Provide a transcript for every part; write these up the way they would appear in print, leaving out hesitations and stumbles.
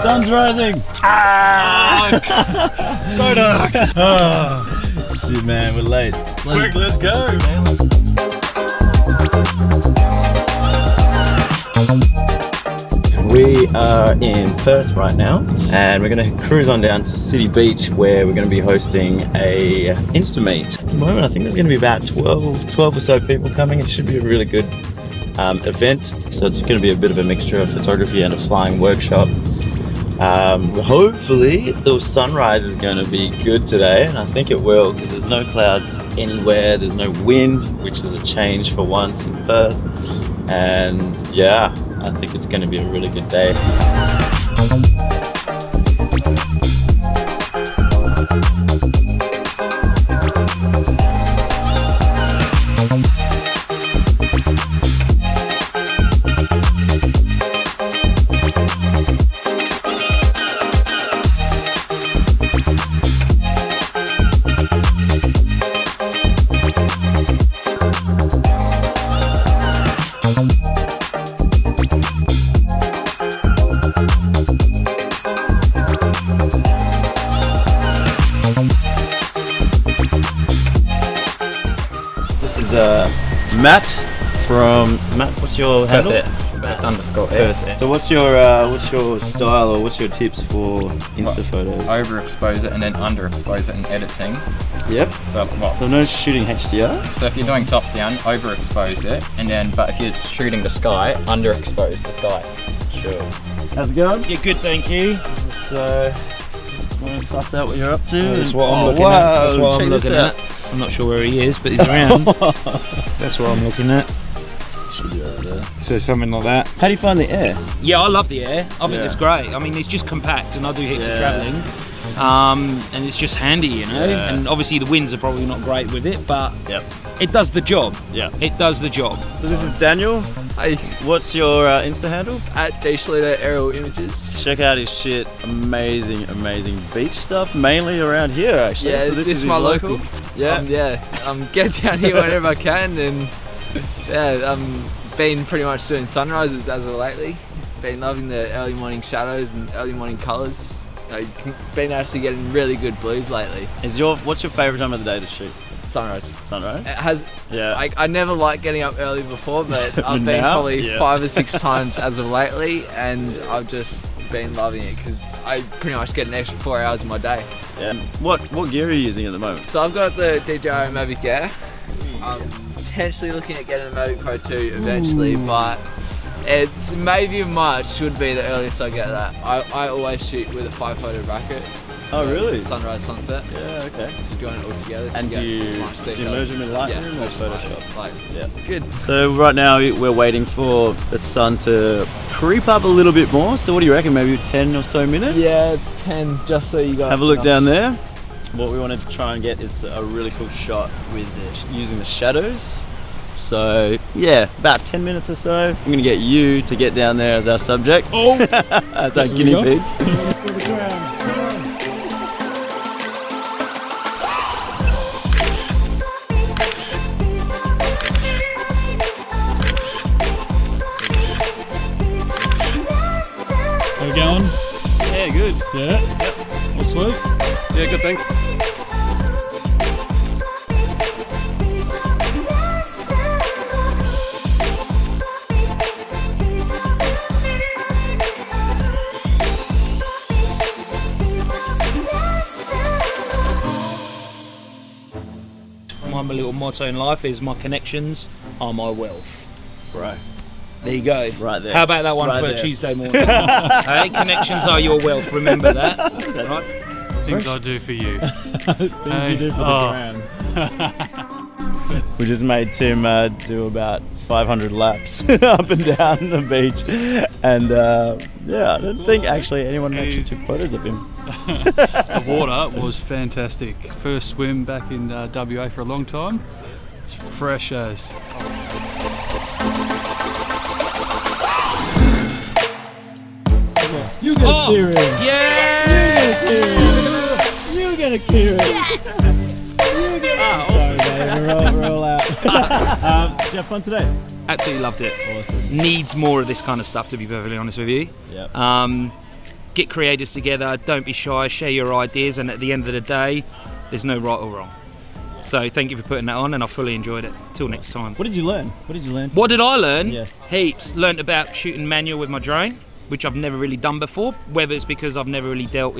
Sun's rising! So dark! Shit, man, we're late. Quick, let's go! We are in Perth right now, and we're going to cruise on down to City Beach, where we're going to be hosting a Instameet. At the moment, I think there's going to be about 12 or so people coming. It should be a really good event. So it's going to be a bit of a mixture of photography and a flying workshop. Hopefully the sunrise is going to be good today, and I think it will, because there's no clouds anywhere, there's no wind, which is a change for once in Perth. And yeah, I think it's going to be a really good day. This is Matt from what's your handle? Perth_F. So what's your style, or what's your tips for Insta photos? Overexpose it and then underexpose it in editing. Yep. So no shooting HDR. So if you're doing top down, overexpose it, and then but if you're shooting the sky, underexpose the sky. Sure. How's it going? Yeah, good, thank you. So just want to suss out what you're up to. That's what I'm looking at. That's what I'm looking at. I'm not sure where he is, but he's around. That's what I'm looking at. Should be over there. So something like that. How do you find the air? Yeah, I love the air. I think Yeah. it's great. I mean, it's just compact, and I do heaps of travelling. And it's just handy, you know. Yeah. And obviously the winds are probably not great with it, but Yep. it does the job. Yeah. It does the job. So this is Daniel. Hi, What's your Insta handle? at Dschlater Aerial Images. Check out his shit. Amazing beach stuff, mainly around here actually. Yeah, So this is his my local. Yeah. Get down here whenever I can, and been pretty much doing sunrises as of lately. Been loving the early morning shadows and early morning colours. Been actually getting really good blues lately. What's your favourite time of the day to shoot? Sunrise. Sunrise? It has. Yeah. I never liked getting up early before, but I've been now? probably Yeah. 5 or 6 times as of lately, and I've just been loving it because I pretty much get an extra 4 hours in my day. Yeah. What gear are you using at the moment? So I've got the DJI Mavic Air. I'm potentially looking at getting a Mavic Pro 2 eventually, but it's maybe March should be the earliest I get that. I always shoot with a 5-photo bracket. Oh really? Sunrise, sunset. Yeah, okay. To join it all together. And do you merge them in Lightroom or Photoshop? Yeah. Good. So right now we're waiting for the sun to creep up a little bit more. So what do you reckon? Maybe 10 or so minutes? Yeah, 10, just so you got. Have a look down there. What we wanted to try and get is a really cool shot with using the shadows. So yeah, about 10 minutes or so. I'm gonna get you to get down there as our subject. Oh! As our guinea pig. How we going? Yeah, good. Yeah? Yep. All sweet? Yeah, good, thanks. My little motto in life is my connections are my wealth. Right. There you go. Right there. How about that one Right for there. a Tuesday morning? Hey, connections are your wealth. Remember that. Right. Things I do for you. Things you do for the gram. We just made Tim do about 500 laps up and down the beach, and yeah, I don't think actually anyone actually took photos of him. The water was fantastic. First swim back in WA for a long time. It's fresh as. You get Oh, yeah! You get a Kieran. You get a Kieran. Ah, awesome. Sorry, baby, we're all out. Did you have fun today? Absolutely loved it. Awesome. Needs more of this kind of stuff, to be perfectly honest with you. Yep. Get creators together, don't be shy, share your ideas, and at the end of the day, there's no right or wrong. So thank you for putting that on, and I fully enjoyed it. Till next time. What did you learn? What did you learn? What did I learn? Yeah. Heaps. Learned about shooting manual with my drone, which I've never really done before, whether it's because I've never really delved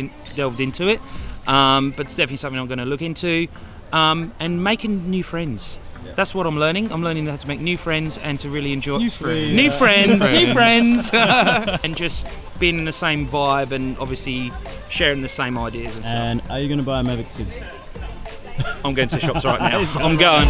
into it, but it's definitely something I'm going to look into, and making new friends. That's what I'm learning. I'm learning how to make new friends and to really enjoy new friends, and just being in the same vibe and obviously sharing the same ideas and stuff. And are you going to buy a Mavic 2? I'm going to the shops right now. I'm going.